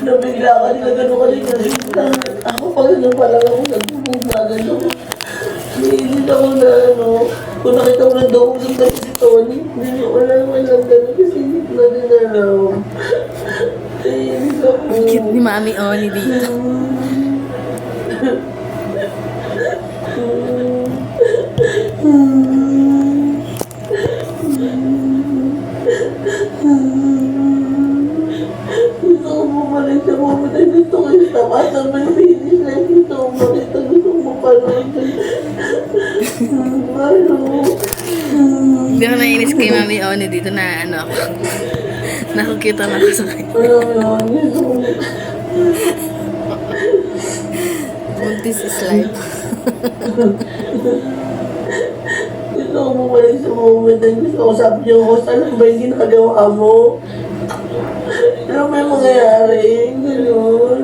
Nabigla ka nila gano'n kanina. Ako pa gano'n pala ako nagbubumagan ako. Naiinis ako na kung nakita ko ng daw sa tayo si Tony, hindi niyo alam gano'n kasi hindi ko na din alam. Naiinis ako. Ang cute ni Mami Oni dito. Gusto ko bumalik sa moment ay gusto ko yung tapasan mo yung finish line. Gusto ko makita, gusto ko mapanood. Hindi ako nainis kay Mami Oni dito na ako. Nakukita na ako sa kanya. Alam mo yun, gusto ko. This is life. Gusto ko bumalik sa moment ay gusto ko sabi niyo ko, alam ba yung ginagawa mo? Ano may mangyayari? Gano'n.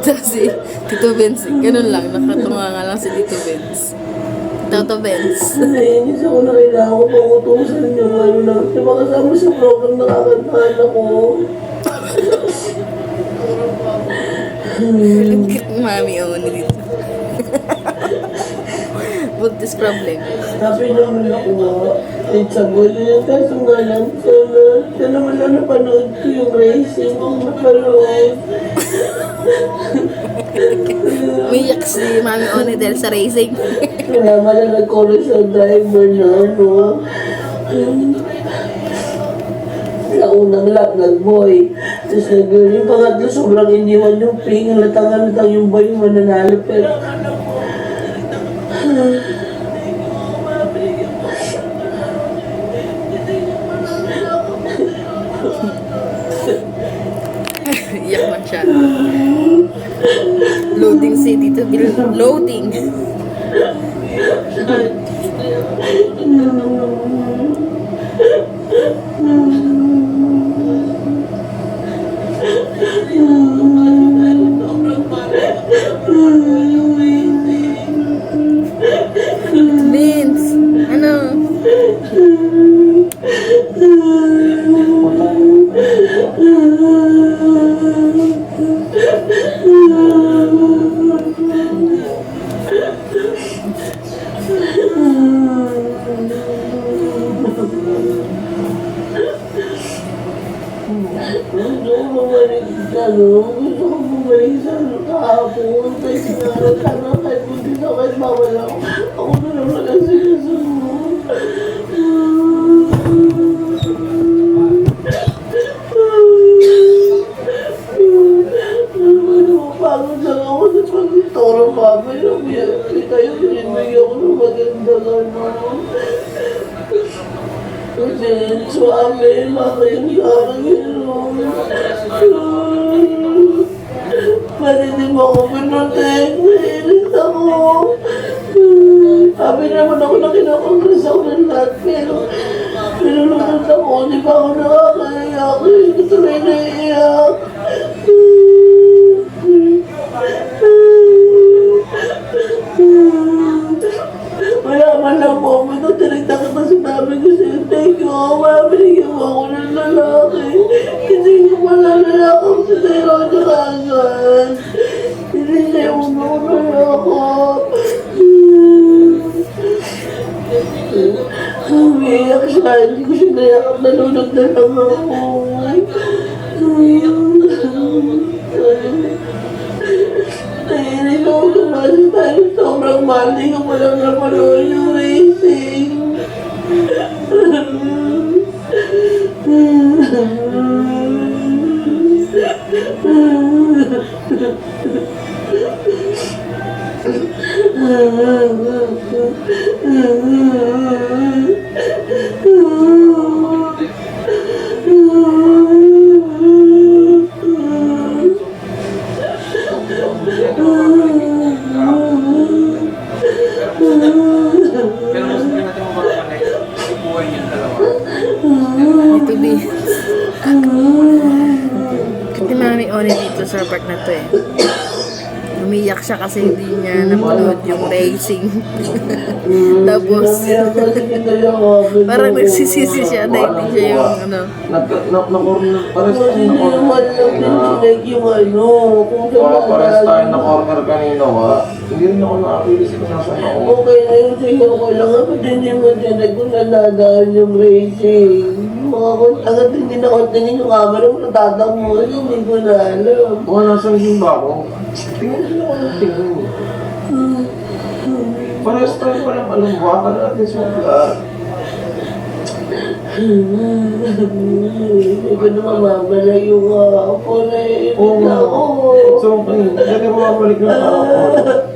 Kasi Tito Benz, ganun lang. Nakatunga nga lang si Tito Benz. Toto Benz. Naiinis ako na kailangan ko pang utusan niyo. Ano na, diba kasama sa program nakakantahan ako? Ang cute ni Mami Oni dito. With this problem. Sabi naman ako it's a good yun. Kaso nga lang, sana naman lang napanood ko yung racing. Kung napanood. Umiyak si Mami Oni dahil sa racing. Kailangan na nag-call sa driver na sa unang lap, nag-boy. Tapos yung pangatlo, sobrang iniwan yung ping. Halatang yung boy yung mananalo. Pero Iyak lang siya. Loading si Tito Bill. Loading. Vince, ano? Gusto ko bumalik sa kahapon. Kasi nga, sana kahit hindi na kahit bawal ako. Ako na naman ang sinusunod. Pagod lang ako sa pag-toro mami. Kayo sinibig ako ng maganda gano'n. Kasi suami, makayin sa akin gano'n. Pwede di mo ako pinutik. Naiinis ako. Sabi naman ako na kinakongres ako ng lahat. Pero pinulunod ako. Di ba ako nakakaiyak? Hindi tuloy naiiyak. Wala man lang po. Ito tinigta ka na sinabi ko sa'yo. Thank you. Mabigyan mo ako ng lalaki. Hindi ko malalakap sa tayo na kagad. Hindi siya umunayakap. Umiiyak siya. Hindi ko siya nayakap. Nalunod na lang ako. Naiinis ako kumasa tayo. Sobrang mali ko palang napanood yung racing. Oni dito sa park na to eh. Umiyak siya kasi hindi niya napanood yung racing. Tapos, parang nagsisisi siya na hindi siya yung ano. Kasi hindi naman lang din like yung ano, kung saan Pares tayo na corner kanina ka. Hindi rin ako nakakili sa nasan ako. okay na yun sa'yo ko lang. Kapag hindi mo tinag kung nanadaan yung racing. Mga agad hindi na kontingin yung camera mo, natatambo. Hindi ko na alam. Mga nasan yung ba ako? Tingnan ko ng tingnan. Pares tayo palang alam ba? Ano natin sa vlog? Hindi ko na mamamala yung ako na Oo nga. ako. So, hindi mo mabalik yung kahapon.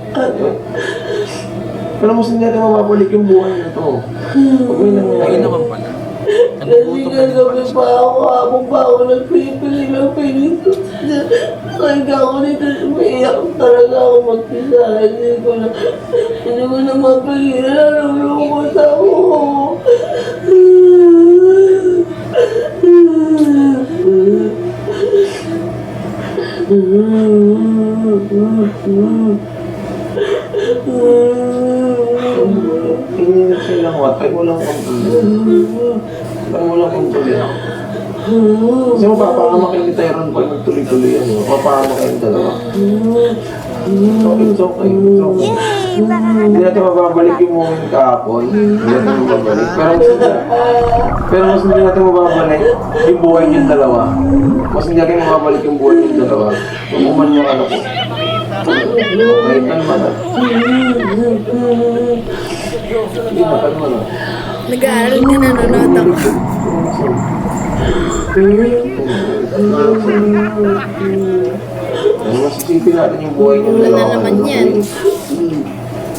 Alam mo, hindi natin mababalik yung buhay na to. Pag may nangyayari. Ayun naman pala. Kasi kagabi pa ako, habang pa ako nagpipili ng piling. Kaya ako nito, umiiyak talaga ako magpisa. Hindi ko na mapigilan, nalulungkot ako. Hindi silang watay, walang kontrol. Walang kontrol yan. Kasi mapapahama kayo ni Tyron pag nagtuloy-tuloy yan. Mapapahama kayong dalawa. It's okay. Hindi natin mababalik yung moment kahapon. Hindi natin mababalik. Pero mas hindi natin mababalik yung buhay niyong dalawa. Mas hindi natin mababalik yung buhay niyong dalawa. Umuman yung ano ko. Okay, kalma na. Hindi na, kalma na. Nag-aaral ka na, nanonood ako. Masisipin natin yung buhay niyo Wala dalawa. na naman yan.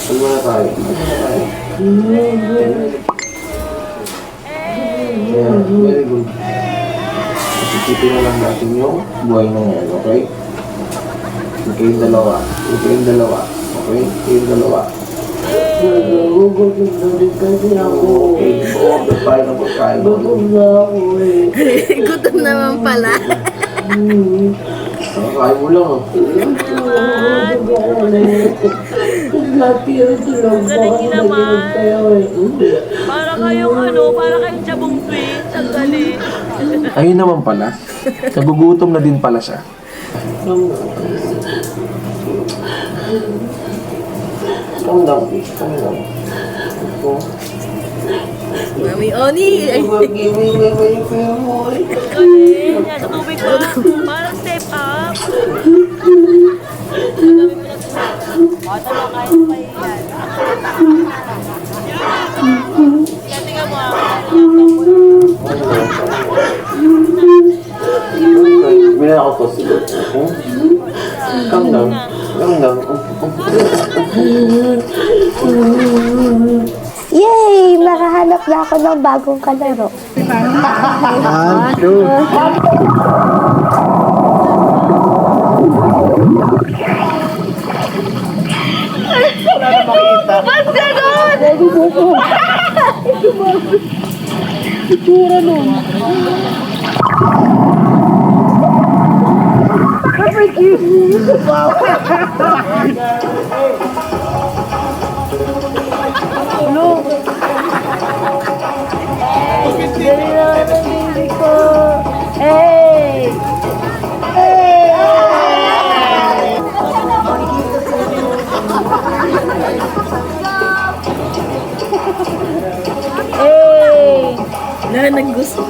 Kalma na tayo. Yeah, very good. Masisipin na lang natin yung buhay na yan, okay? Kayong dalawa. Kayong dalawa. Okay? Kayong dalawa. Nagugutom na rin kasi ako. Okay. Order tayo ng pagkain. Gutom na ako eh. Gutom naman pala. Kakain mo lang oh. Galing naman. Para kayong ano, para kayong Jabong Twins. Ang galing. Ayun naman pala. Nagugutom na din pala siya. Calm down, please. Calm down. Mami Oni! Ay, Galing. Nasa tubig ka. Parang step up. Bata mo, kaya pa yan. Tingnan mo Bila ako to siguro. Calm down. Calm down. Yay! Makahanap na ako ng bagong kalaro. na naggusto.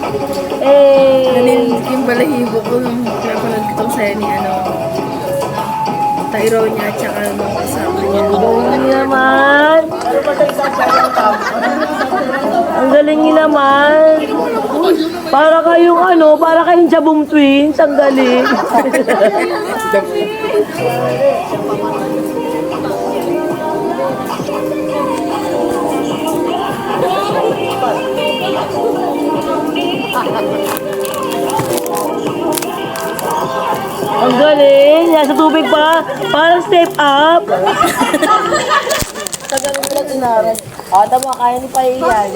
Naninig yung balahibo ko nung napanood ko tong saya ni ano. Tyro niya at saka nung kasama niya. Ang naman. Ang galing niyo naman. Para kayong ano, para kayong Jabong Twins. Ang galing. Ang galing. Nasa tubig pa. Parang step up. Tagalog mo lang tinaran. O, tama, kaya ni pa yan.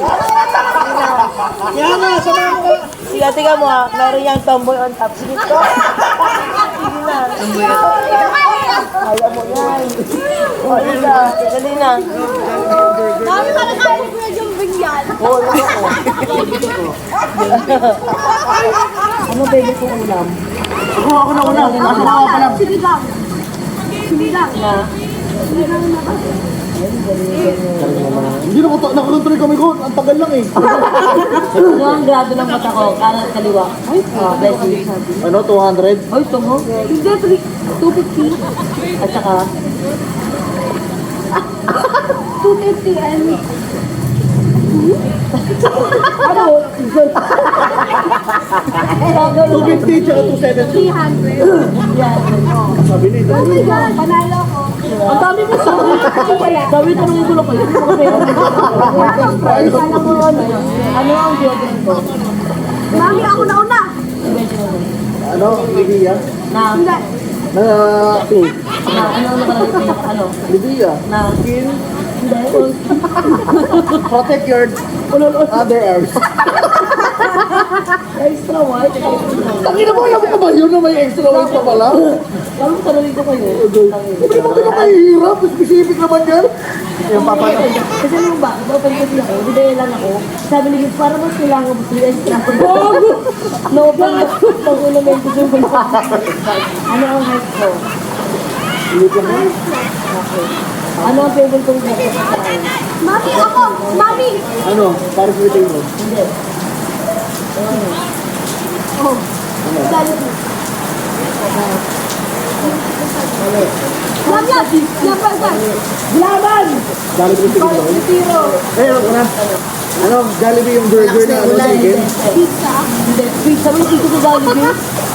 Yan na, sama mo. Sige, tiga mo ha. Meron yung tomboy on top. Sige ko. Kaya mo yan. O, isa. Dali na. Mami, parang kaya ni Kuya Jumbing yan. Oo, ano baby ko ulam? Ako na una. Ako na ako pala. Sinigang. Sinigang. Hindi nakakontrol kami ko. Ang tagal lang eh. Ano ang grado ng mata ko? Kanan at kaliwa. Ay, bless you. Ano, 200? Ay, tungo. Hindi, 250. At saka, 250 and... ano? 250 tsaka 270. 300. Yan. Sabi nito. Oh my God, panalo ko. Ang dami mo sa Sabi, tanongin ko lang kayo. Sana mo ano ang deodorant ko? Mami, ako na una. Ano, Lydia? Na, Hindi. Na pink. na, ano ang nakalagay sa ano? Lydia. Na, Skin. hindi. Protect your other arms. Extra white. Tangina mo, alam mo ba yun na may extra weight pa pala? Alam mo, tanongin ko kayo. Hindi mo kayo mahihirap. Specific naman yan. Yung papa na. Kasi nung ba, open kasi ako, bidaya lang ako. Sabi ni Gil, para mas kailangan mo sila extra. No, pag-ulamento ko yung ano ang height ko? Ano ang favorite kong breakfast sa kain? Mami, ako. Mami. Ano, para sa bitin mo. Hindi. Oh. Jollibee. Mami, yan. Yan, burger. Laban! Jollibee chicken mo. Tiro. Eh, ano ka na? Ano, Jollibee yung burger na ano, chicken? Pizza. Hindi. Wait, sabi ko ito sa Jollibee.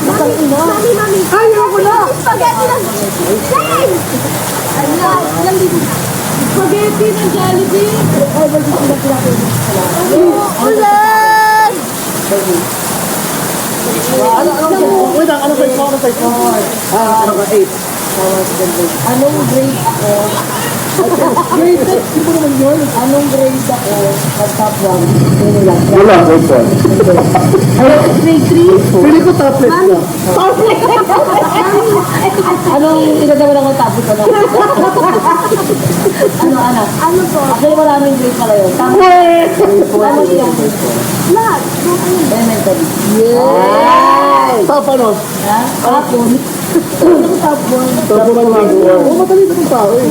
Matang ina. Mami, mami. Ay, ako na! Spaghetti lang. Yay! Ayan. Ilang libo na? Spaghetti ng Jollibee. Ay, bakit sila pinapin? Ulan! Wait lang, ano size mo? Ano size mo? Ano ka, 8. Anong grade ako? Grade 6, di mo naman yun. Anong grade ako pag top 1? Yun lang. Wala, grade 1. Ano, grade 3? Pili ko topless na. Anong inadaman ako tapos ano? Ano? Ano to? Actually, maraming grade pala yun. Tama. Ano yung Lahat. elementary? Top ano? Ha? Tapon. Ano top 1? Top 1 lang. Oo, madali sa kong tao eh.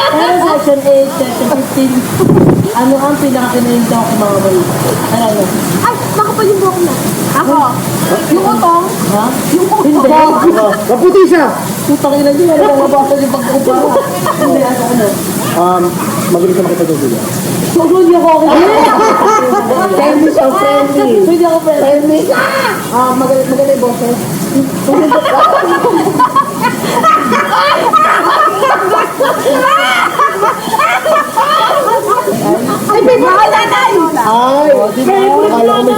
Pero section 8, section 15, ano ang pinakakinayin ko mga balik? Ano? Ay, makapal yung buhok na. Ako. Yung utong. Ha? Hindi. Maputi siya. Putang ina niyo, ano bang mabasa yung pagkukumpara? Hindi, ano? Magaling ka makita doon sila. Huwag niyo ako okay. Friendly siya, friendly. Hindi ako friendly. Magaling yung boses. Ay, may mga nanay! Ay! Akala ko may...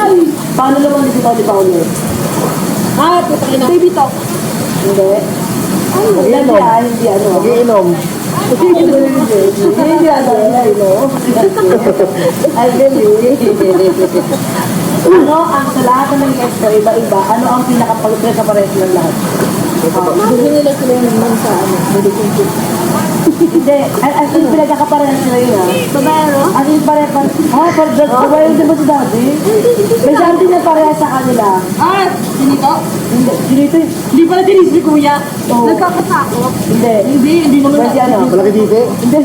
Paano naman dito tayo ni Paolo? Putang ina. Baby talk. Hindi. Hindi ano. Mag-iinom. Hindi ano, I believe. Ano ang sa lahat ng guests ko, iba-iba, ano ang pinaka-pagpres sa pares ng lahat? Gusto nila sila yung naman sa ano, relationship. Hindi, as in pinagkakaparehan sila yun ha. Babaero? As in pare-pare, babae din ba si daddy? May something na pareha sa kanila. Sinito? Dito, Hindi pala dinis si Kuya. Oo. Nagkakasakop. hindi naman. Pwede ano? Malaki dito. Hindi.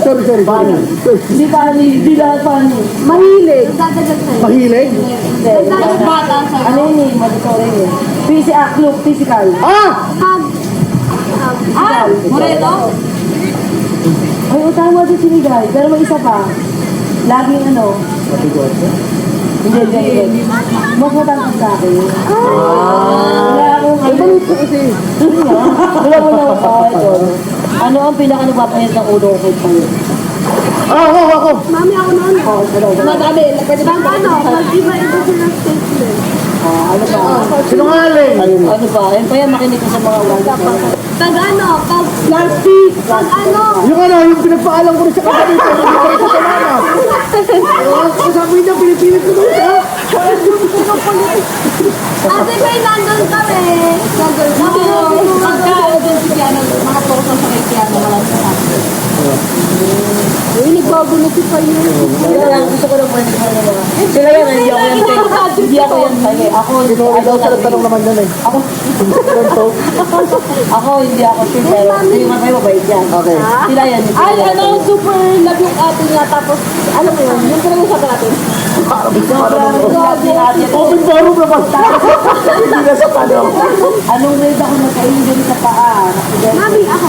Sorry. Hindi funny, hindi lahat funny. Mahilig. Nagdadagat sa'yo. Mahilig? Hindi. Nagdadagat bata sa'yo. Ano yun eh, madito rin eh. Look, physical. Hug. Moreto? Ay, tama din sinigay. Pero may isa pa. Laging ano. Hindi. Mas matangkad sa akin. Wala akong ano. Wala mo na ako. Ano ang pinaka-nagpapahit ng ulo ko kay Payo? Ako. Mami, ako na ano. Madami. Pwede ba? Pag ano, pag iba-iba sila statement. Ano ba? Sinungaling. Ano ba? Ayun pa yan, makinig ko sa mga wala. Pag ano, pag... Plastic. Pag ano. Yung pinagpaalam ko rin sa kapatid ko. Hindi ko rin sa mama. Sabi niya, pinipilit ko doon siya. Ate May, nandun kami. nagbagulo si Payo. Kaya lang, gusto ko lang pwede ko ng mga. Sila yan, hindi ako yan. Hindi ako yan. Ako, tanong naman doon eh. Ako, hindi ako sure, pero hindi man kayo mabait yan. Okay. Sila yan. Ay, ano, super love yung ate niya. Tapos, alam mo yun, yung talagang sa natin. Anong grade ako nagka-injury sa paa? Mami, ako.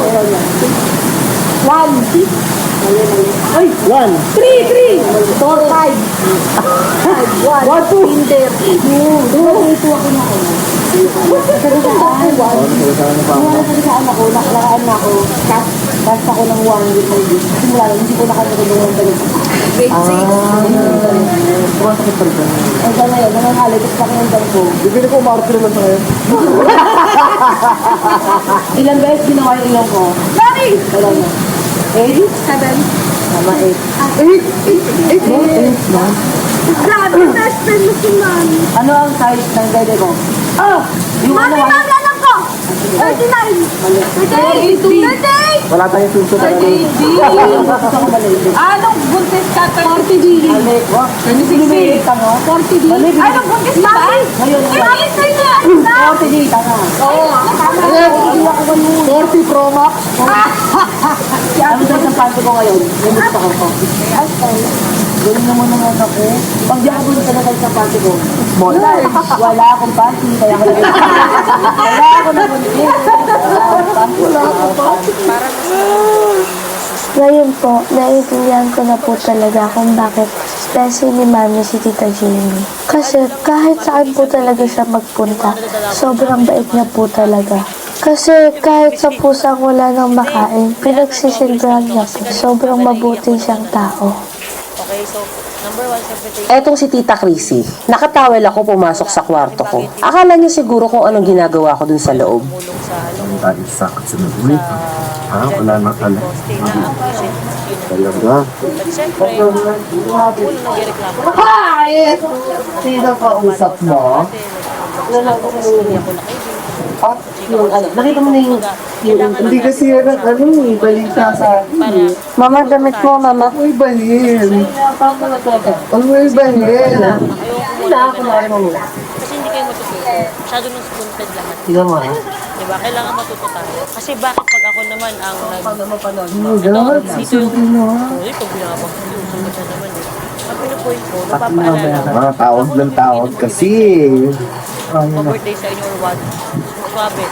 1, 6, Ay, 1. 3, 4, 5. 1, 2. Tinder. 2. Ito ako na ako. Sagasaan ako, nakalaan na ako. Cast ako ng 1 week ng week. Simula lang, hindi ko nakatulong ng talaga. Grade 6. Sumasakit pa rin. Ay, sa ngayon, nangangalit pa ng dal ko. Bibili ko umarap naman sa ngayon. Ilang beses ginawa yung ilong ko? Mami! Wala na. 8? 7. Tama, 8. 8 na? Grabe, best friend mo si Mami. Ano ang size ng dede ko? Yung ano, Mami, alam ko! 39. 38. wala tayong suso na rin. Gusto ko maliit. Anong buntis ka? 40 dili. Mali, wak. Lumiit ka mo? 40 dili. Mali, Anong buntis ba? Ngayon, Mami, sa'yo na. 40 di, tama. Oo. Hindi ako ganun. 40 Pro Max. Ano daw sa panty ko ngayon? Yung gusto ko. Ganun naman naman ako. Pag di ako bunta na sa panty ko. Small. Wala akong panty. Kaya ako nag- Wala ako na bunti. Wala akong panty. Ngayon po, naiintindihan ko na po talaga kung bakit special ni Mami si Tita Jamie. Kasi kahit saan po talaga siya magpunta, sobrang bait niya po talaga. Kasi kahit sa pusang wala nang makain, pinagsisilbihan niya po. Sobrang mabuti siyang tao. Okay, so, number 1, syempre, Etong si Tita Chrissy, nakatawel ako pumasok sa kwarto ko. Akala niya siguro kung anong ginagawa ko dun sa loob. tumulong sa, ano, Tayo sakit sa naguli. Wala na pala. stay na ang patient. Talaga. At syempre, ulo nag-reklamo. Sino ka usap mo? Nakita mo na yung Hindi kasi yan ang ano eh, balita sa akin. Mama, damit mo, Mama. Uy, balil. Uy, balil. Kasi hindi kayo matututo. Masyado nang sponted lahat. Tingnan mo ha. Diba? Kailangan matuto tayo. Kasi bakit pag ako naman ang Oh, God. Susunod mo ha. Uy, pag binabang ko, susunod siya naman eh. Ang pinupoint ko, napapaalala ko. Mga tawag ng tawag kasi. Pa-birthday sa inyo or what. Swabe.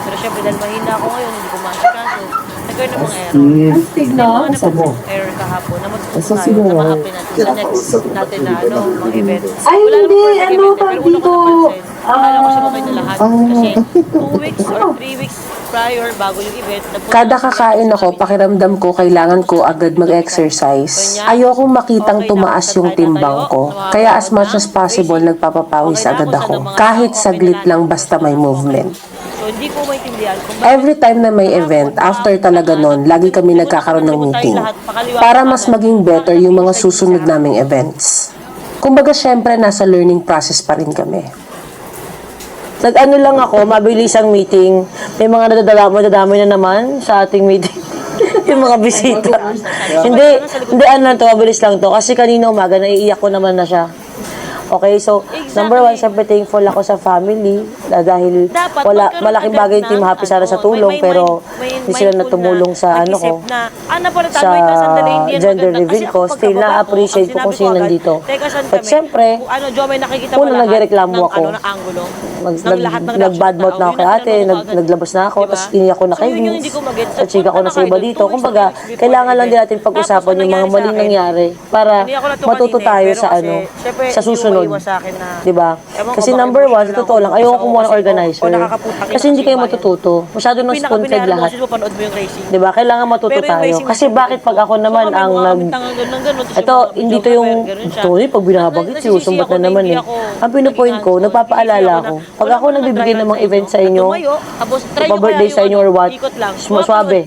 Pero syempre, dahil mahina ako ngayon, hindi ko maasikaso. Nagkaroon ng mga error. Tignan. Asa mo? Error kahapon na matututo tayo na ma-apply natin sa next natin na ano, mga event. Ay, Wala hindi. namang perfect Ano, event, pero tawag una ko dito? napansin. Akala ko siya okay na lahat. Kasi 2 weeks or 3 weeks prior bago yung event. Kada kakain ako, pakiramdam ko kailangan ko agad mag-exercise. Ayoko makitang tumaas yung timbang ko. Kaya as much as possible, nagpapapawis agad ako. Kahit saglit lang basta may movement. So, hindi ko maintindihan kung Every time na may event, after talaga nun, lagi kami nagkakaroon ng meeting para mas maging better yung mga susunod naming events. Kumbaga, syempre, nasa learning process pa rin kami. Nag-ano lang ako, mabilis ang meeting. May mga nadadamay na naman sa ating meeting. Yung mga bisita. hindi ano to, mabilis lang to. Kasi kanina umaga, naiiyak ko naman na siya. Okay, so, number 1, syempre thankful ako sa family dahil malaking bagay Team Happy sana sa tulong, pero hindi sila natumulong sa ano ko, sa gender reveal ko. Still, na-appreciate ko kung sino nandito. But syempre, una nagreklamo ako. Nag-badmouth na ako kay ate, naglabas na ako, tapos iniyak ko na kay Vince, at chika ko na sa iba dito. Kumbaga, kailangan lang din natin pag-usapan yung mga maling nangyari para matuto tayo sa ano, sa susunod. Diba? Kasi number 1, sa totoo lang, ayoko kumuha ng organizer. Kasi hindi kayo matututo. Masyado nang sponsored lahat. Diba? Kailangan matuto tayo. Kasi bakit pag ako naman ang ito, hindi to yung pag binabagit, sinusumbat na naman eh. Ang pinupoint ko, nagpapaalala ako. Pag ako nagbibigay ng mga event sa inyo, pa-birthday sa inyo or what, swabe.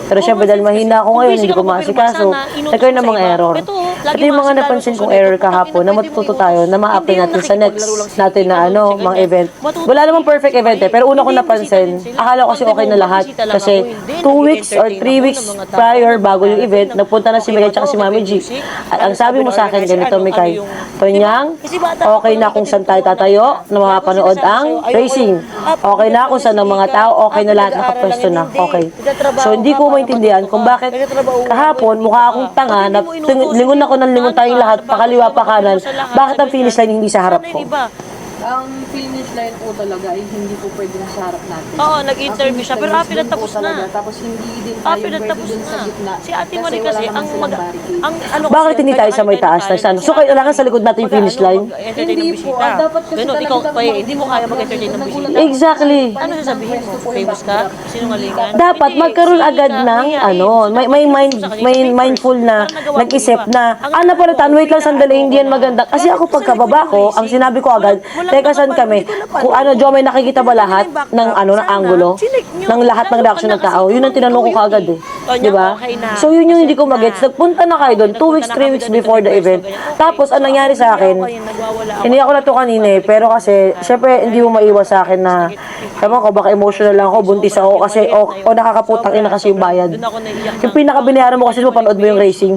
Pero syempre dahil mahina ako ngayon, hindi ko maasikaso, nagkaroon ng mga error. Ito yung mga napansin kong error kahapon na matututo tayo na ma-apply natin sa next natin na ano, mga event. Wala namang perfect event eh, pero una ko napansin, akala ko kasi okay na lahat kasi Kasi 2 weeks or 3 weeks prior, bago yung event, nagpunta na si Mikay tsaka si Mami G. At ang sabi mo sa akin, ganito Mikay, Tonyang, okay na kung saan tayo tatayo na mapapanood ang racing. Okay na kung saan ang mga tao, okay na lahat, nakapwesto na. Okay. So, hindi ko maintindihan kung bakit kahapon, mukha akong tanga, na lingon ako ng lingon tayong lahat, pakaliwa pa kanan, bakit ang finish line hindi sa harap ko? Ang finish line po talaga ay hindi po pwede na sa harap natin. Oo, nag-interview siya, pero Finish line tapos po na. talaga, tapos hindi din tayo Apil pwede tapos dun sa na. gitna. Si Ate Marie kasi, wala naman silang barricade. Bakit hindi tayo sa may taas na sana? So, kailangan sa likod natin yung finish line? Hindi po, dapat kasi Ganun, talaga ikaw dapat pa hindi mo kaya mag-entertain ng bisita. Exactly. Ano sasabihin mo? Famous ka? Sinungalingan? Dapat magkaroon agad ng may mindful na nag-isip na napalitan, wait lang sandali, hindi yan maganda. Kasi ako pagkababa ko, ang sinabi ko agad, teka saan kami? Kung Jo, may nakikita ba lahat ng ng angulo? Ng lahat ng reaction ng tao? Yun ang tinanong ko kagad eh. Di ba? So yun yung hindi ko magets. Nagpunta na kayo doon 2 weeks, 3 weeks before the event. Tapos ang nangyari sa akin, hindi ako na to kanina eh, pero kasi, syempre hindi mo maiwas sa akin na, tama ko, baka emotional lang ako, buntis ako kasi, o nakakaputang ina kasi yung bayad. Yung pinakabinayaran mo kasi mapanood mo yung racing.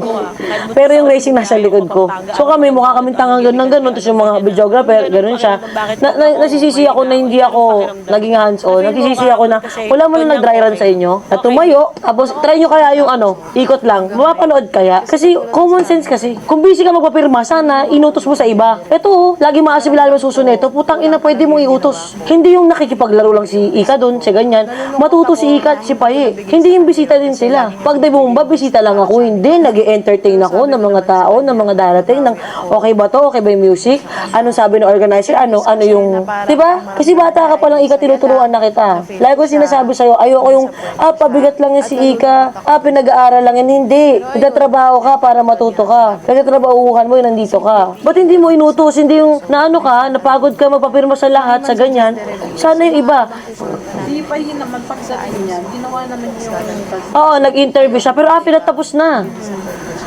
Pero yung racing nasa likod ko. So kami, mukha kaming tangang ganun ng ganun, tapos yung mga videographer, ganun siya. Nasisisi ako na hindi ako naging hands-on. Nasisisi ako na wala mo na nag-dry run sa inyo, na tumayo, tapos try nyo kaya yung ikot lang, mapapanood kaya. Kasi common sense kasi, kung busy ka magpapirma, sana inutos mo sa iba. Ito, lagi maasip ilalim susunod ito, putang ina, pwede mong iutos. Hindi yung nakikipaglaro lang si Ika doon, si ganyan. Matuto si Ika at si Paye. Hindi yung bisita din sila. Pag bumba, bisita lang ako. Hindi, nag-entertain ako ng mga tao, ng mga darating, ng okay ba to, okay ba yung music? Ano sabi ng organizer? Ano yung, di ba? Kasi bata ka pa lang, Ika, tinuturuan na kita. Lagi ko sinasabi sa'yo, ayoko yung, pabigat lang yan si Ika, pinag-aaral lang yan. Hindi. Nagtatrabaho ka para matuto ka. Nagtatrabahuhan mo, yun, nandito ka. Ba't hindi mo inutos? Hindi yung, napagod ka, magpapirma sa lahat, sa ganyan. Sana yung iba. Hindi pa yun naman pag sa niya, ginawa naman yung Oo, nag-interview siya, pero after that, tapos na.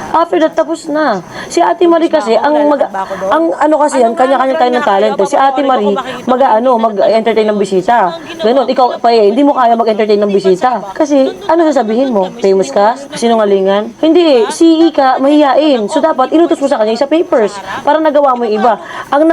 After that, tapos na. Si Ate Marie kasi, kasi yan, kanya-kanya tayo ng talent. Si Ate Marie, mag-entertain ng bisita. Ganun, ikaw pa hindi mo kaya mag-entertain ng bisita. Kasi, sasabihin mo? Famous ka? Sinungalingan? Hindi, si Ika, mahihain. So, dapat, inutos mo sa kanya sa papers. Para nagawa mo yung iba. Ang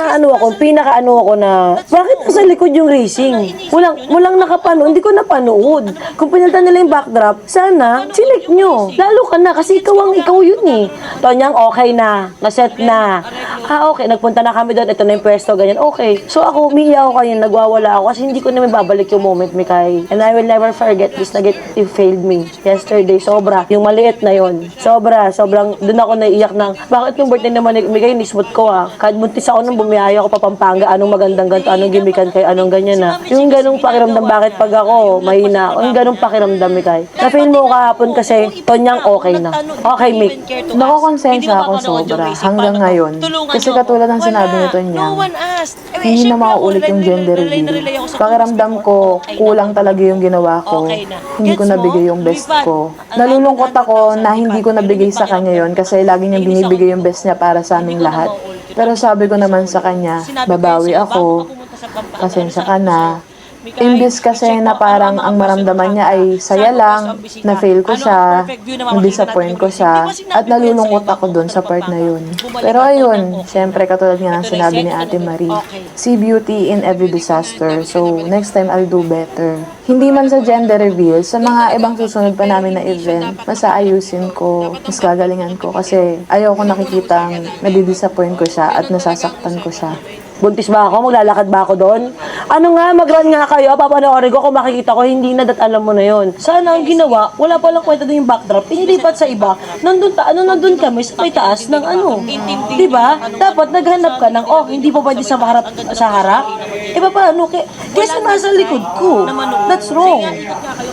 pinaka-ano ako na, bakit nasa likod yung racing? Walang nakapanood, hindi ko napanood. Kung pinunta nila yung backdrop, sana, sinek nyo. Lalo ka na, kasi ikaw yun eh. Tonyang, okay na. Naset na. Okay, nagpunta na kami doon, ito na yung pwesto, ganyan. Okay. So ako, umiiyak ako kayo, nagwawala ako kasi hindi ko naman babalik yung moment, Mikay. And I will never forget this na you failed me yesterday. Sobra. Yung maliit na yon. Sobrang, doon ako naiiyak ng, bakit yung birthday naman, Mikay, nismut ko Kahit buntis ako nung bumiyaya ako pa Pampanga, anong magandang ganito, anong gimikan kayo, anong ganyan na. Yung ganong pakiramdam, bakit pag ako, mahina ako, yung ganong pakiramdam, Mikay. Na-feel mo kahapon kasi, Tonyang okay na. Okay, Mik. Nakakonsensya ako sobra hanggang ngayon. Kasi katulad ng sinabi nito niya, hindi na mauulit yung gender reveal. Pakiramdam ko, kulang talaga yung ginawa ko. Hindi ko nabigay yung best ko. Nalulungkot ako na hindi ko nabigay sa kanya yon kasi lagi niyang binibigay yung best niya para sa aming lahat. Pero sabi ko naman sa kanya, babawi ako, pasensya ka na. Imbis kasi na parang ang maramdaman niya ay saya lang, na-fail ko siya, na-disappoint ko siya, at nalulungkot ako dun sa part na yun. Pero ayun, syempre katulad nga ng sinabi ni Ate Marie, see beauty in every disaster, so next time I'll do better. Hindi man sa gender reveal, sa mga ibang susunod pa namin na event, mas aayusin ko, mas gagalingan ko, kasi ayoko nakikitang nadidisappoint ko siya at nasasaktan ko siya. Buntis ba ako? Maglalakad ba ako doon? Mag-run nga kayo, papanoorin ko kung makikita ko, hindi na, alam mo na yon. Sana ang ginawa, wala palang kwenta doon yung backdrop, inilipat sa iba, nandun kami sa may taas ng Diba? Dapat naghanap ka ng, hindi pa pwede sa harap? Paano? Kesa nasa likod ko. That's wrong.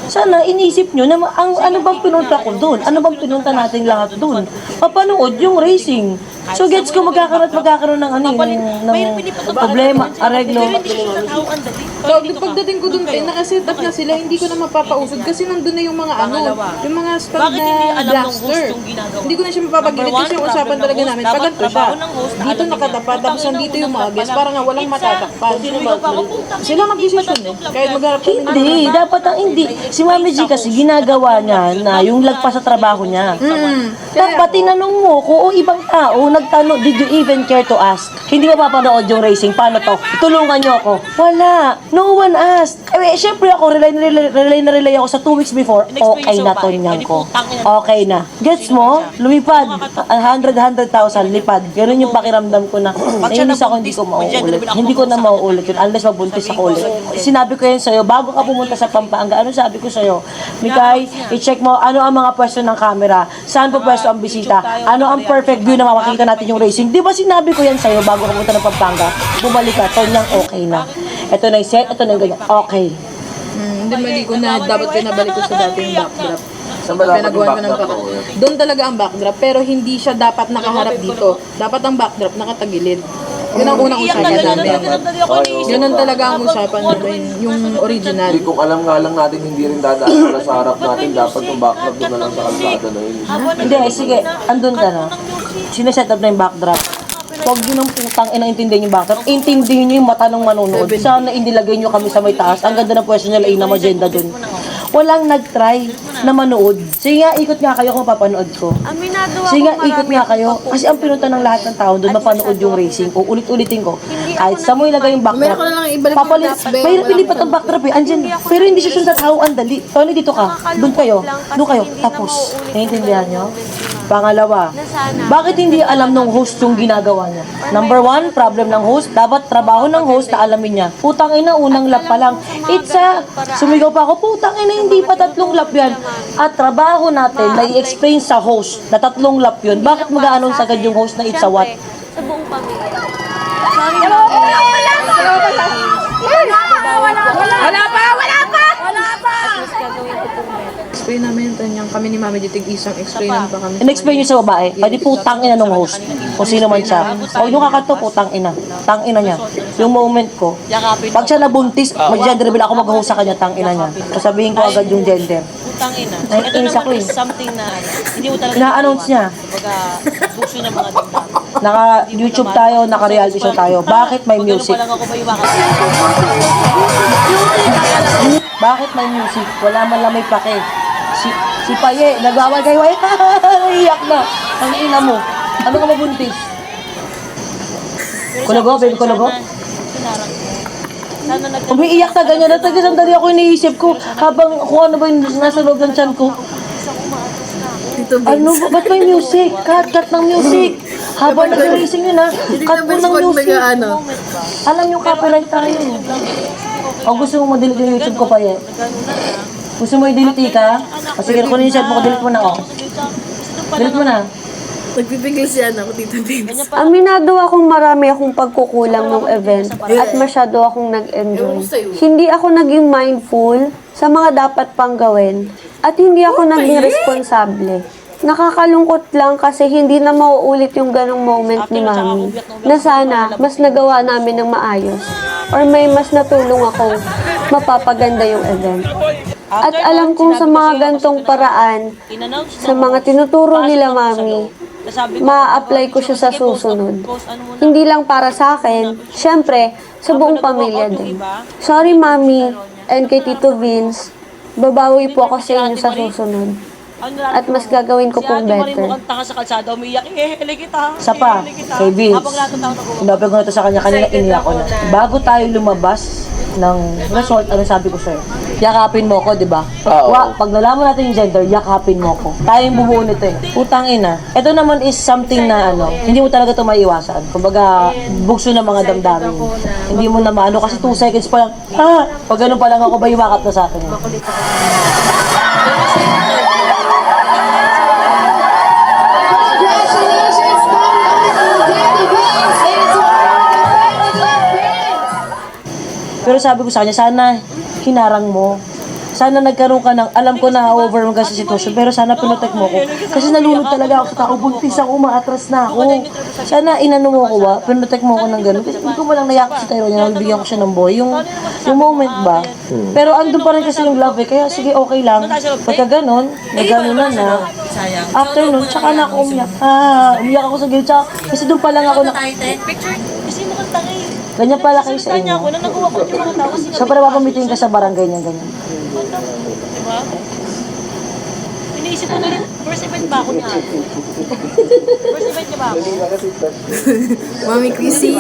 Sana inisip nyo na ano bang pinunta ko doon? Ano bang pinunta nating lahat doon? Papanood yung racing. So gets ko magkakaroon ng problema, areglo. So, pagdating ko dun, nakaset up na sila, hindi ko na mapapausod kasi nandun na yung mga yung mga spag na blaster. Hindi ko na siya mapapagilid kasi yung usapan talaga namin. Paganto siya. Dito nakatapat, tapos nandito yung mga guests, para nga walang matatakpan. Sila mag-decision eh. Kahit magharap kami. Hindi, dapat ang hindi. Si Mami G kasi ginagawa niya na yung lagpas sa trabaho niya. Dapat tinanong mo kung ibang tao nagtanong, did you even care to ask? Hindi mo papanood yung racing, paano to? Tulungan niyo ako. Wala, no one asked. Eh, syempre ako, relay ako sa 2 weeks before, okay na to niyan ko. Okay na. Gets mo? Lumipad. 100,000, lipad. Ganun yung pakiramdam ko na, nainis ako, hindi ko mauulit. Hindi ko na mauulit yun, unless mabuntis ako ulit. Sinabi ko yan sa'yo, bago ka pumunta sa Pampanga, ano sabi ko sa'yo? Mikay, i-check mo, ano ang mga pwesto ng camera? Saan po pwesto ang bisita? Ano ang perfect view na makakita natin yung racing? Di ba sinabi ko yan sa'yo bago ka pumunta ng Pampanga? Bumalik ka, Tonyang okay na. Ito na yung set, ito na yung ganyan. Okay. Hindi mali ko na dapat pinabalik ko sa dating backdrop. Saan ba dapat yung Pinagawa ko ng backdrop? Doon talaga ang backdrop, pero hindi siya dapat nakaharap dito. Dapat ang backdrop nakatagilid. Yun ang unang usapan namin. Yun ang talaga ang usapan namin, yung original. Hindi kung alam nga lang natin hindi rin dadaan pala sa harap natin, dapat yung backdrop doon na lang sa kalsada na yun. Hindi, sige, andun ka na. Sineset up na yung backdrop. Huwag yun ang putang inaintindihan yung backdrop. Intindihin nyo yung mata ng manonood. Sana inilagay nyo kami sa may taas. Ang ganda ng pwesto nila, Ina Magenda dun. Walang nag-try na manood. Sige nga, ikot nga kayo kung papanood ko. Sige nga, ikot nga kayo. Kasi ang pinunta ng lahat ng tao doon, mapanood yung racing ko. Ulit-ulitin ko. Kahit sa mo ilagay yung backdrop. Meron ko na lang ibalik yung Papalit. flashback. Mahirap ilipat ang backdrop eh. Andyan. Pero hindi siya sa tao. Ang dali. Tony, dito ka. Doon kayo. Doon kayo. Tapos. Naiintindihan nyo? Pangalawa, bakit hindi alam ng host yung ginagawa niya? Number 1, problem ng host. Dapat trabaho ng host na alamin niya. Putang ina, unang lap pa lang. Sumigaw pa ako, putang ina, hindi pa 3 lap yan. At trabaho natin na i-explain sa host na 3 lap yun. Bakit mag-a-announce agad yung host na it's a what? Sa buong pamilya. Explain namin yung tanyang kami ni Mami Ditig isang explainan pa kami. In-explain nyo sa babae, pwede putang ina nung host. Kung sino man siya. O yung kakato, putang ina. Tang ina niya. Yung moment ko, pag siya nabuntis, mag-gender reveal ako mag-host sa kanya, tang ina niya. Sasabihin ko agad yung gender. Putangina. Ito Naiinis naman ako eh. is something na hindi mo talaga Ina-announce niya. Baga, bukso ng mga damdamin. Naka-YouTube tayo, naka-reality show tayo. Bakit may music? Pag ano pa lang ako bayuwakan. Bakit may music? Wala man lang may pake. Si Paye, nagwaway-gay-way. Iyak na. Ang ina mo. Ano ka mabuntis? Kulago, baby, kulago. Sana nag Umiiyak na ganyan. At sandali ako iniisip ko habang kung ano ba yung nasa loob ng tiyan ko. Ano ba? Ba't may music? Cut ng music. Habang nag-racing yun ha. Cut mo ng music. Alam yung copyright tayo. O gusto mo ma-delete yung YouTube ko pa Gusto mo i-delete ka? O sige, kunin yung cellphone ko, delete mo na ako. Delete mo na. Nagbibigay siya ako, Tita Vince. Aminado akong marami akong pagkukulang ng event at masyado akong nag-enjoy. Hindi ako naging mindful sa mga dapat pang gawin at hindi ako naging responsable. Nakakalungkot lang kasi hindi na mauulit yung ganong moment ni Mami na sana mas nagawa namin ng maayos or may mas natulong akong mapapaganda yung event. At alam kong sa mga gantong paraan, sa mga tinuturo nila Mami, ma-apply ko siya sa susunod. Hindi lang para sa akin, syempre, sa buong pamilya din. Sorry Mami, and kay Tito Vince, babawi po ako sa inyo sa susunod. At mas gagawin ko pong better. Mukhang sa kalsada, umiyak. Ihele kita. Isa pa, kay Vince. Sinabi ko na ito sa kanya, kanina iniyak ko na. Bago tayo lumabas ng result, ano sabi ko sa'yo? Yakapin mo ko, di ba? Pag nalaman natin yung gender, yakapin mo ko. Tayo yung bumuo nito eh. Utang ina. Ito naman is something na hindi mo talaga ito maiiwasan. Kumbaga, bugso ng mga damdamin. Hindi mo na maano kasi 2 seconds pa lang, pag ganun pa lang ako, bayiwakap na sa akin. Pero sabi ko sa kanya, sana hinarang mo. Sana nagkaroon ka ng, alam ko na overwhelmed ka sa sitwasyon, pero sana pinotek mo ko. Kasi nalulog talaga ako sa tao, buntis ako, umaatras na ako. Sana inano mo ko ba, pinotek mo ko ng gano'n. Kasi hindi ko malang nayakap si Tyrone niya, nabigyan ko siya ng boy. Yung moment ba? Pero andun pa rin kasi yung love eh, kaya sige okay lang. Pagka gano'n, nagano na. After nun, tsaka na ako umiyak. Umiyak ako sa gilid, kasi doon pa lang ako na... Picture, kasi mukhang tangay. Ganyan pala kayo sa Salita niya ako inyo. na nagawa ko yung mga tao kasi So, para mapamitin ka sa barangay niya, ganyan. diba? Iniisip ko na rin, first event ba ako niya? First event niya ba ako? Mami Chrissy.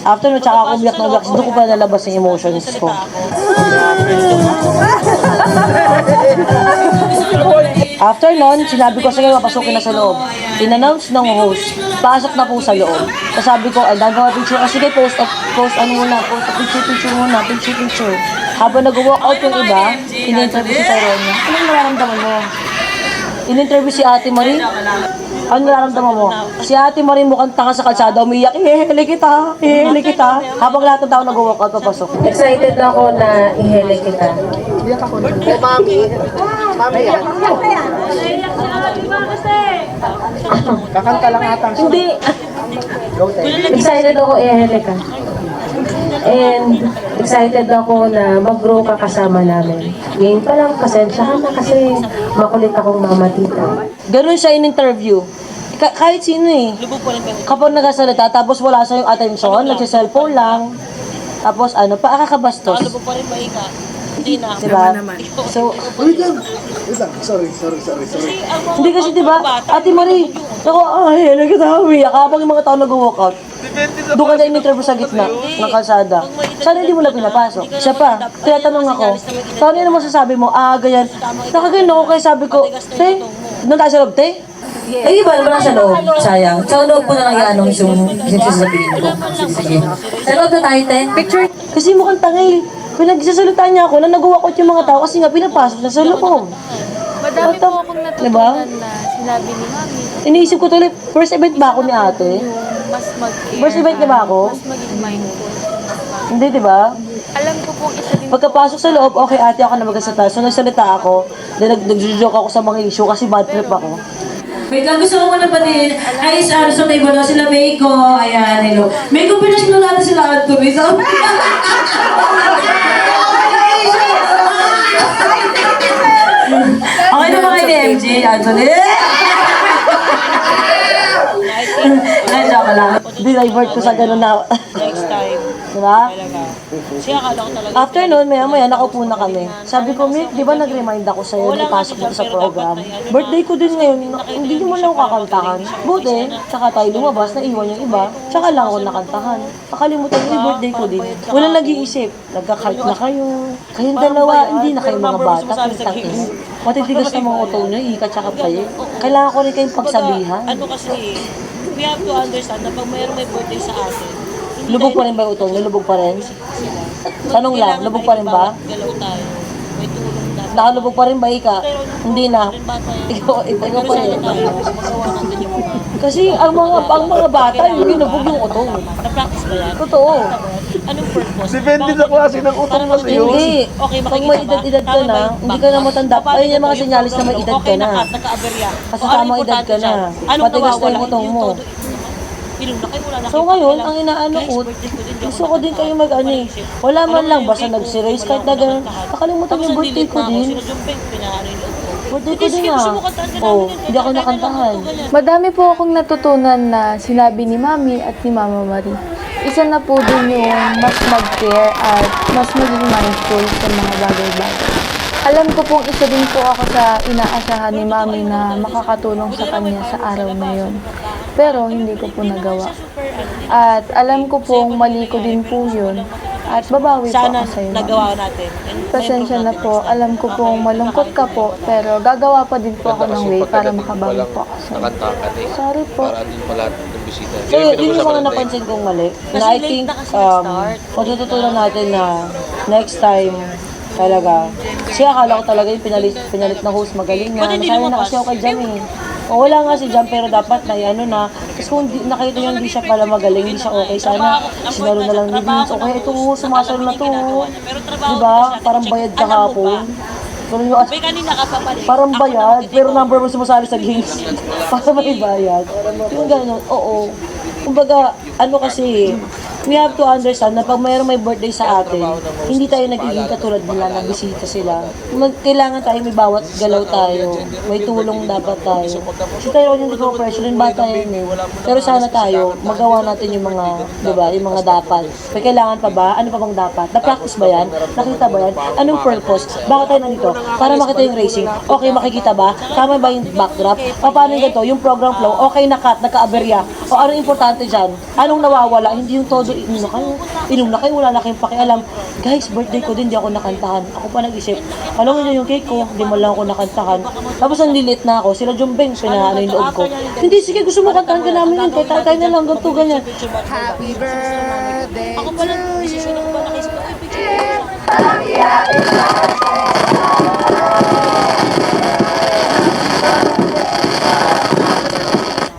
After no, tsaka ako biyak na biyak, doon ko pa nalabas yung emotions ko. After nun, sinabi ko, sige, mapasukin na sa loob. In-announce ng host, pasok na po sa loob. Tapos sabi ko, ay, gagawa picture. Sige, post picture. Habang nag-walk out yung iba, in-interview si Tyrone niya. Anong nararamdaman mo? In-interview si Ate Marie. Ano nararamdaman mo? Si Ate Marie mukhang tanga sa kalsada, umiyak, ihele kita. Habang lahat ng tao nag-walk out, papasok. Excited ako na ihele kita. Kakanta lang ata. Hindi. Excited ako ihele ka. And excited ako na mag-grow ka kasama namin. Ngayon pa lang, pasensyahan na kasi makulit akong mamatita. Ganun siya in-interview. Kahit sino eh. Kapag nagasalita, tapos wala sa yung attention, nagsiselfone lang. Tapos ano, paakakabastos. Lubog pa rin ba ika? Hindi na. Diba? So, Wait lang. Sorry. hindi kasi diba, Ate Marie, ako, ay, kita, umiyak ka habang yung mga tao nag-walk out. Doon ka na in-interview sa gitna ng kalsada. Sana hindi mo lang pinapasok. Siya pa, tinatanong ako, paano yun naman sasabi mo? Ganyan. Nakaganyan ako kaya sabi ko, te, doon tayo sa loob, te? Eh, iba naman sa loob. Sayang. Sa loob ko na lang yan yung sasabihin ko. Sige. Sa loob na tayo, te. Picture. Kasi mukhang tangay. Pinagsasalita niya ako na nag-walk out yung mga tao kasi nga pinapasok na sa loob. Madami po akong natutunan Diba? na sinabi ni Mami. Iniisip ko tuloy, first event ba ako ni ate? Mas mag-care. First event niya ba ako? Mas maging mindful. Hindi, di ba? Alam ko pong isa din Pagkapasok sa loob, okay ate ako na magsasalita. So nagsalita ako, then nag-joke ako sa mga issue kasi bad trip ako. Wait lang, gusto ko muna patin. Ay, sa table daw sila Meiko. Ayan, hello. Meiko, pinasino natin sila Anthony. So, Okay na mga MJ, Anthony. Ay, joke lang. Dinivert ko sa ganun na. Next time. Diba? Talaga. Kasi akala ko talaga. After nun, maya-maya, nakaupo na kami. Sabi ko, Mick, di ba nag-remind ako sa'yo na ipasok mo sa program? Birthday ko din ngayon, hindi mo lang ako kakantahan. Buti, tsaka tayo lumabas, naiwan yung iba, tsaka lang ako nakantahan. Nakalimutan ko yung birthday ko din. Walang nag-iisip, nagka-cart na kayo. Kayong dalawa, hindi na kayo mga bata, kintang-ina. Matitigas na mga uto nyo, ika-tsaka kayo. Kailangan ko rin kayong pagsabihan. Ano kasi, we have to understand na pag mayroong may birthday sa atin, Lubog pa rin ba yung uto nyo? Lubog pa rin? Tanong lang, lubog pa rin ba? galaw tayo. May tulong tayo. Nakalubog pa rin ba, Ika? Hindi na. Bata yan. Ikaw pa rin. Tayo, magawa natin yung mga... Kasi ang mga bata, yung binubog yung utong. Na-practice ba yan? Totoo. Anong purpose? Depende sa klase ng utong kasi yun. Hindi. Okay, Pag may edad-edad ka na, hindi ka na matanda. Ayun yung mga senyalis na may edad ka na. Naka-aberya. Kasi tamang edad ka na. Matigas na yung utong mo. Pilong na kayo, wala na So ngayon, ang inaano ko, gusto ko din kayo mag-ano eh. Wala man lang, basta nag-race kahit na gano'n. Nakalimutan yung birthday ko din. Birthday ko din hindi ako nakantahan. Madami po akong natutunan na sinabi ni Mami at ni Mama Marie. Isa na po din yung mas mag-care at mas maging mindful sa mga bagay-bagay. Alam ko pong isa din po ako sa inaasahan ni Mami na makakatulong sa kanya sa araw na yun. Pero hindi ko po nagawa. At alam ko pong mali ko din po yun. At babawi po Sana ako sa'yo. nagawa natin. Pasensya na po. Alam ko pong malungkot ka po. Pero gagawa pa din po ako ng way para makabawi po ako sa'yo. Sorry po. So yun yung mga napansin kong mali. Na I think, matututunan natin na next time, talaga. Kasi akala ko talaga yung pinalit na host magaling na. Nasabi na kasi ako kay Jam eh. O wala nga si Jam pero dapat na ano na. Kasi kung nakita niyo hindi siya pala magaling, hindi siya okay. Sana sinaro na lang ni Vince. Okay, ito sumasal na to. Diba? Parang bayad ka hapon. Pero yung May kanina ka pa pala. parang bayad, pero number mo sumasali sa games. Para may bayad. Yung gano'n, oo. Kumbaga, ano kasi, We have to understand na pag mayroong may birthday sa atin, hindi tayo nagiging katulad nila na bisita sila. Kailangan tayo may bawat galaw tayo. May tulong dapat tayo. Si tayo yung hindi ko pressure, yung bata yun eh. Pero sana tayo, magawa natin yung mga, diba, yung mga dapat. May kailangan pa ba? Ano pa bang dapat? Na-practice ba yan? Nakita ba yan? Anong purpose? Bakit tayo nandito? Para makita yung racing. Okay, makikita ba? Tama ba yung backdrop? O paano yung ganito? Yung program flow, okay na cut, nagka-aberya. O anong importante dyan? Anong nawawala? Hindi yung todo, inom na kayo, wala na kayong pakialam. Guys, birthday ko din, di ako nakantahan. Ako pa nag-isip, alam mo yung cake ko, di mo lang ako nakantahan. Tapos ang lilit na ako, sila Jumbeng, pinaano yung loob ko. Hindi, sige, gusto mo kantahan ka namin yun, kahit tayo na lang, ganito, ganyan. Happy birthday Ako pala, to you. susunod ko na kayo. Ay, picture.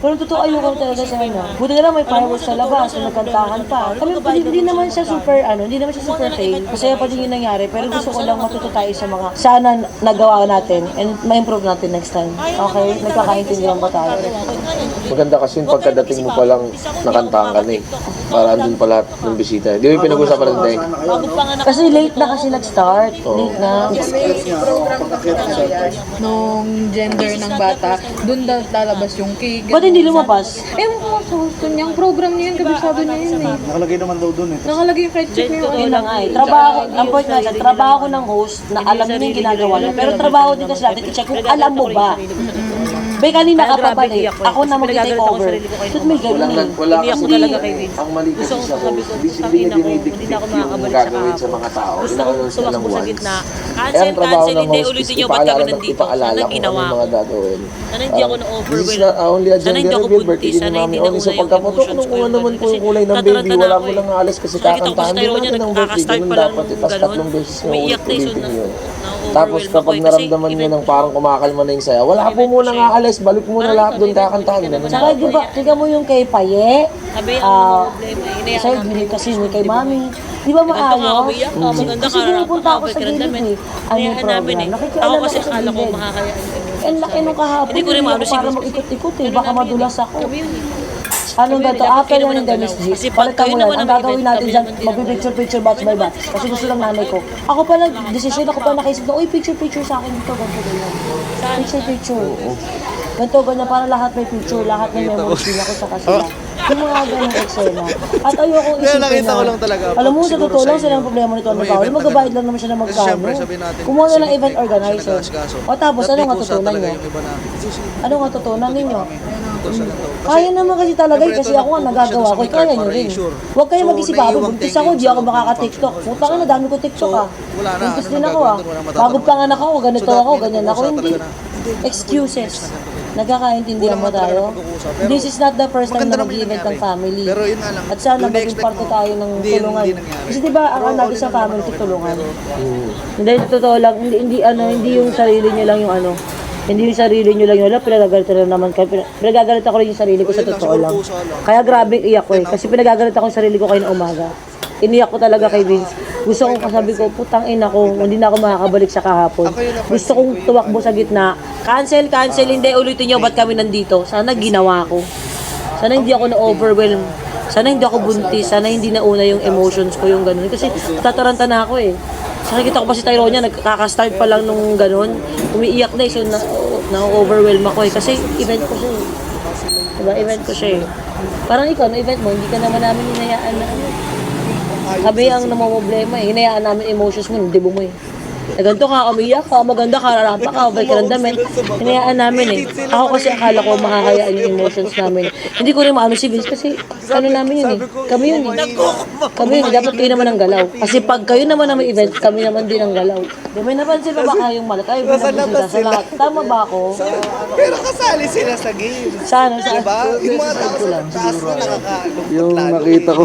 Pero totoo ayoko talaga sa ano. Buti na lang may fireworks sa labas, may nagkantahan pa. Kami hindi naman siya super hindi naman siya super fail. Masaya pa din yung nangyari, pero gusto ko lang matuto tayo sa mga sana nagawa natin and ma-improve natin next time. Okay? Nagkakaintindihan ba tayo? Maganda kasi yung pagkadating mo palang nakantahan ka na eh. Para andun pa lahat ng bisita. Di ba yung pinag-usapan natin tayo? Kasi late na kasi nag-start. Late na. Nung gender ng bata, doon lalabas yung cake. Ba't hindi lumabas? Ewan ko sa gusto niya. Ang program niya yun, kabisado niya yun eh. Nakalagay naman daw dun eh. Nakalagay yung friendship niya Totoo yung lang nga eh. Trabaho, ang point nga dyan, trabaho ko ng host na alam niya yung ginagawa niya. Pero trabaho din kasi natin i-check kung alam mo ba. Bay, kanina ka pa balik. Ako na mag-take over. Ba't may ganun eh? Wala kasi talaga kay Vince. ang mali kasi Gusto ko sa sabi host. ko, Hindi sila tangina ko, dinidikdik hindi na ako yung makakabalik sa gagawin sa kahapon. mga tao. Gusto ko Inaano sila tumakbo sa once. gitna. Kaya Cancel, ang trabaho cancel, ng hindi host ulitin is nyo. Ba't kami ipaalala nandito? ipaalala Sana kung ano ginawa yung ko. mga gagawin. Sana hindi ako This na-overwhelm. is not only a Sana hindi gender ako reveal, birthday buntis. ni Sana Mami hindi Oni. nauna So yung pagkapatok emotions nung ko. ano naman po Kasi yung kulay ng tataranta baby, na wala ako mo eh. lang alis kasi Nakita ko pa kakantahan si din Tyro niya, natin ng birthday. nagkakastart Ganun pa lang dapat. nung Tapos ganun. tatlong beses nga Umiiyak na ulit-ulitin yun. yun. Na-overwhelm Tapos ako kapag eh. Kasi naramdaman niyo event ng parang kumakalma na yung saya, wala po muna nga alis, balik muna lahat doon kakantahan. Saka di ba, tingnan mo yung kay Paye, Sabi, ang problema, inayaan sir, namin. bili kasi yung kay Mami. Di ba Ganito nga, maayos? umiyak ako, maganda Kasi ka, pinupunta ako sa kapag gilid eh. Ano yung Inayaan namin program? eh. Nakikialam Ako kasi ako sa akala ko gilid. makakaya. Ang laki nung kahapon, Hindi ko rin ako maano para si mag-ikot-ikot eh. Baka madulas ako. Kami yun eh. Anong ganito? Dapat After kayo yan naman ng Dennis ang G, galaw. Kasi pag palitan kayo mo yan. naman Ang ang gagawin event, natin kami dyan, naman din magpipicture-picture batch by batch. Kasi gusto lang nanay ko. Ako pala, decision ako pa nakaisip na, uy, picture-picture sa akin dito, ganito, ganyan. Picture-picture. Ganito, ganyan, para lahat may picture, lahat may memories din ako sa kasila. Yung mga ganong eksena. At ayoko isipin na, alam mo, sa totoo lang sila ang problema nito, ano ba? Magbabayad lang naman siya ng magkano. Kumuha na ng event organizer. O tapos, ano nga tutunan niya? Ano nga tutunan ninyo? Kaya naman kasi talaga kasi ako nga nagagawa ko, kaya nyo rin. Huwag kayo mag-isip ako, buntis ako, di ako makaka-TikTok. Puta ka na, dami ko TikTok ah. Buntis din ako ah. Bago panganak ako, ganito ako, ganyan ako, hindi. Excuses. Nagkakaintindihan mo tayo? This is not the first time na mag-event ng family. At sana maging parte tayo ng tulungan. Kasi di ba ang natin sa family tutulungan? Hindi, totoo lang, hindi yung sarili niyo lang yung ano. Hindi yung sarili nyo lang yun. Wala, pinagagalit na naman kayo. Pinagagalit ako rin yung sarili ko sa totoo lang. Kaya grabe iyak ko eh. Kasi pinagagalit ako yung sarili ko kayo na umaga. Iniyak ko talaga kay Vince. Gusto kong kasabi ko, putang ina ko, hindi na ako makakabalik sa kahapon. Gusto kong tumakbo sa gitna. Cancel, hindi ulitin nyo, ba't kami nandito? Sana ginawa ko. Sana hindi ako na-overwhelm. Sana hindi ako buntis. Sana hindi nauna yung emotions ko, yung ganun. Kasi tataranta na ako eh. Nakikita ko pa si Tyro niya, nagkaka-start pa lang nung ganun. Umiiyak na eh, so na-overwhelm ako eh. Kasi event ko siya eh. Diba, event ko siya eh. Parang ikaw, no event mo, hindi ka naman namin hinayaan na ano. Sabi ang namamblema eh, hinayaan namin emotions mo, hindi mo eh. Ganito ka, umiyak ka, maganda ka, rarapa ka, balik ka ng damit. Hinayaan namin eh. Ako kasi akala ko makakayaan yung emotions namin. Hindi ko rin maano si Vince kasi ano namin yun eh. Kami yun eh. Kami yun, dapat kayo naman ang galaw. Kasi pag kayo naman ang may event, kami naman din ang galaw. Di ba napansin pa ba kayong malat? Kayo binabisita sa lahat. Tama ba ako? Pero kasali sila sa game. Sana, sa Diba? Yung mga tao sa taas na nakakaalok. Yung nakita ko.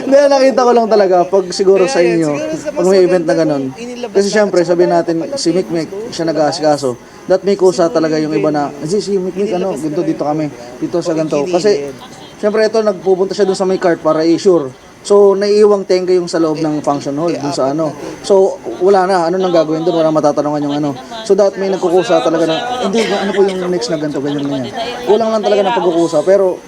Hindi, nakita ko lang talaga pag siguro sa inyo, pag may event na ganun. Kasi syempre, sabihin natin, si Mikmik, siya nag-aasikaso. That may kusa talaga yung iba na, si Mikmik, ano, ganito dito kami, dito sa ganito. Kasi, syempre ito, nagpupunta siya dun sa may cart para i-sure. So, naiiwang tenga yung sa loob ng function hall, dun sa ano. So, wala na, ano nang gagawin dun, walang matatanungan yung ano. So dapat may nagkukusa talaga na, hindi, ano po yung next na ganito, ganyan. Kulang lang talaga ng pagkukusa, pero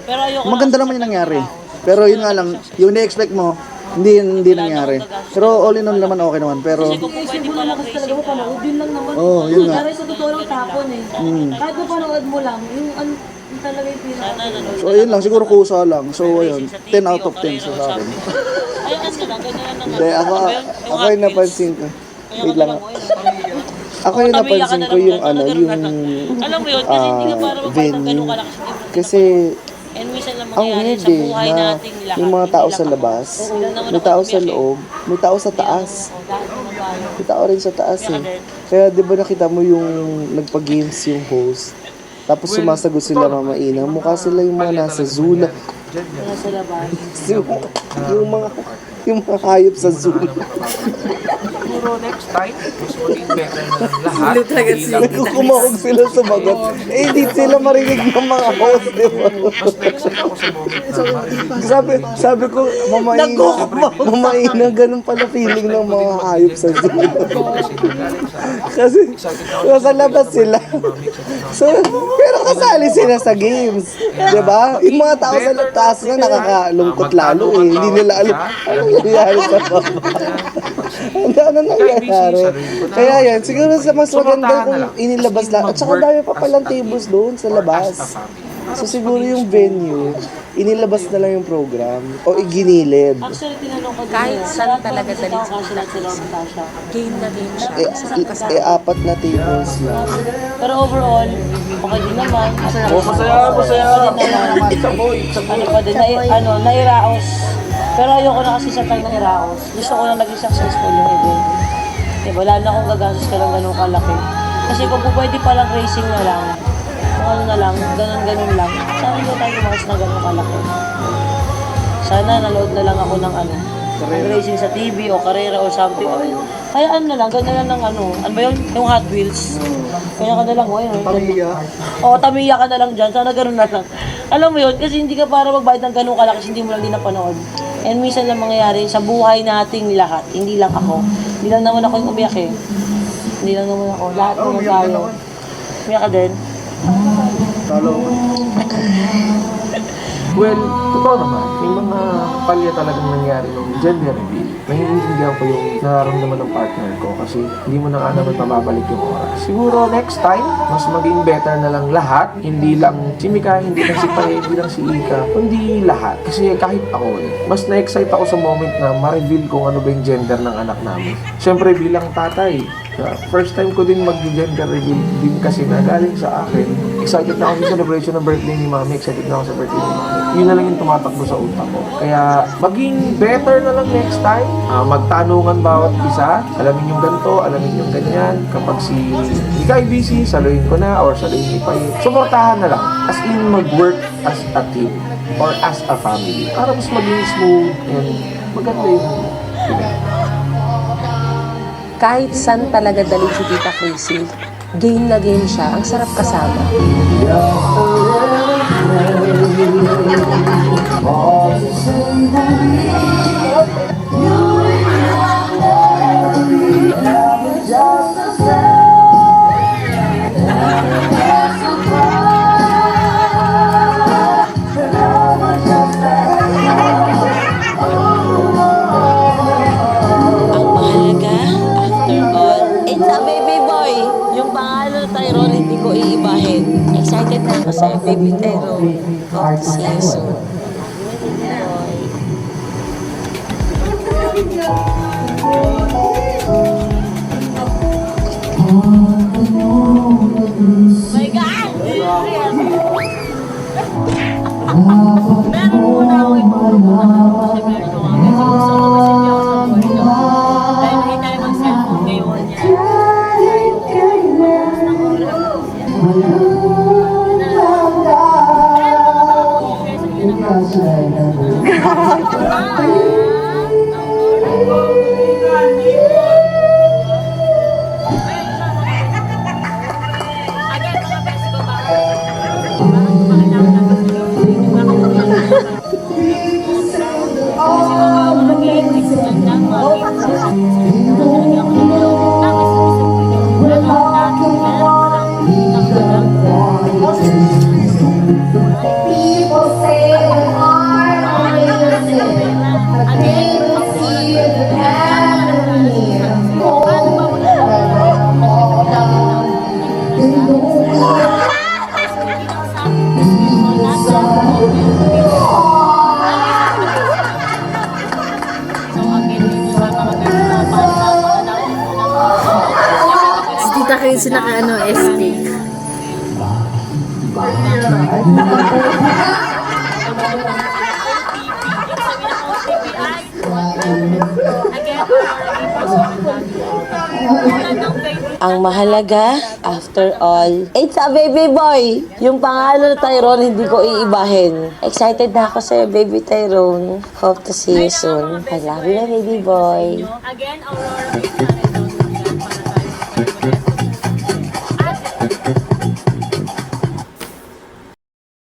maganda naman yung nangyari. Pero yun nga lang, yung na-expect mo, hindi nangyari. Pero all in all naman okay naman, pero... Isip mo naman kasi talaga mo panood, yun lang naman. Oo, yun nga. Pero sa totoo lang tapon eh. Kahit mo panood mo lang, yung talaga yung pinaka. So ayun lang, siguro kusa lang. So ayun, 10 out of 10 sa akin. Hindi, ako yung napansin ko. Wait lang. Ako yung napansin ko yung ano, yung venue. Kasi ang weird eh, na yung mga tao sa labas, may tao sa loob, may tao sa taas. May tao rin sa taas eh. Kaya di ba nakita mo yung nagpa-games yung host, tapos sumasagot sila Mama Ina, mukha sila yung mga nasa zoo na. Nasa labas. yung mga hayop sa zoo. Siguro next time, mas maging better na ng lahat. Nagkukumahog sila sa bagat. Eh, di sila marinig ng mga host, di ba? Mas na-excite ako sa moment na Sabi ko, Mama Ina, ganun pala feeling ng mga hayop sa zoo. Kasi, nasa labas sila. So, pero kasali sila sa games. Di ba? Yung mga tao sa taas na nakakalungkot lalo eh. Hindi nila alam ano nangyayari sa baba. Ano nangyayari. Kaya yan, siguro sa mas maganda kung inilabas lang. At saka dami pa palang tables doon sa labas. So siguro yung venue, inilabas na lang yung program o iginilid. Actually, tinanong ko din. Kahit saan talaga dali sa sila Natasha. Game na game siya. Apat na tables lang. Pero overall, okay din naman. masaya. Ano pa din, nairaos. Pero ayoko na kasi sa tag nairaos. Gusto ko na naging successful yung event. Diba, wala na akong gagastos ka lang ganun kalaki. Kasi kung pwede palang racing na lang, kung ano na lang, ganun lang, sana hindi tayo gumagas na ganun kalaki. Sana naload na lang ako ng ng racing sa TV o karera o something. Kaya na lang, ganyan lang ng ano ba yun? Yung Hot Wheels. Kaya ka na lang, Tamiya. Oo, Tamiya ka na lang dyan. Sana ganun na lang. Alam mo yun, kasi hindi ka para magbayad ng ganun kalaki kasi hindi mo lang din napanood. And minsan lang mangyayari sa buhay nating lahat, hindi lang ako. Hindi lang naman ako yung umiyak eh. Hindi lang naman ako. Lahat naman tayo. Umiyak ka din? Well, totoo naman. May mga palya talagang nangyari ng gender reveal. Naiintindihan ko yung nararamdaman ng partner ko kasi hindi mo na nga naman mababalik yung oras. Siguro next time, mas maging better na lang lahat. Hindi lang si Mika, hindi lang si Pahe, hindi lang si Ika, kundi lahat. Kasi kahit ako mas na-excite ako sa moment na ma-reveal kung ano ba yung gender ng anak namin. Siyempre bilang tatay, first time ko din mag-gender reveal din kasi na galing sa akin. Excited na ako sa celebration ng birthday ni Mami, excited na ako sa birthday ni Mami. Yun na lang yung tumatakbo sa utak ko. Kaya maging better na lang next time. Magtanungan bawat isa. Alamin yung ganito, alamin yung ganyan. Kapag si Ika busy, saluhin ko na or saluhin ni Pai. Suportahan na lang. As in mag-work as a team or as a family. Para mas maging smooth and maganda yung event. Kahit saan talaga dali si Tita Chrissy, game na game siya. Ang sarap kasama. Excited na ako sa baby Tero. Hope to see you soon. My God! Meron muna ako ipapagawa kasi meron ko nga. Kasi gusto ko kasi hindi ako sa board. Dahil hindi tayo mag-cellphone ngayon niya. Si Tita Casey naka SK. Ang mahalaga, after all, it's a baby boy! Yung pangalan na Tyrone, hindi ko iibahin. Excited na ako sa baby Tyrone. Hope to see you soon. I love you, baby boy. Again, Aurora.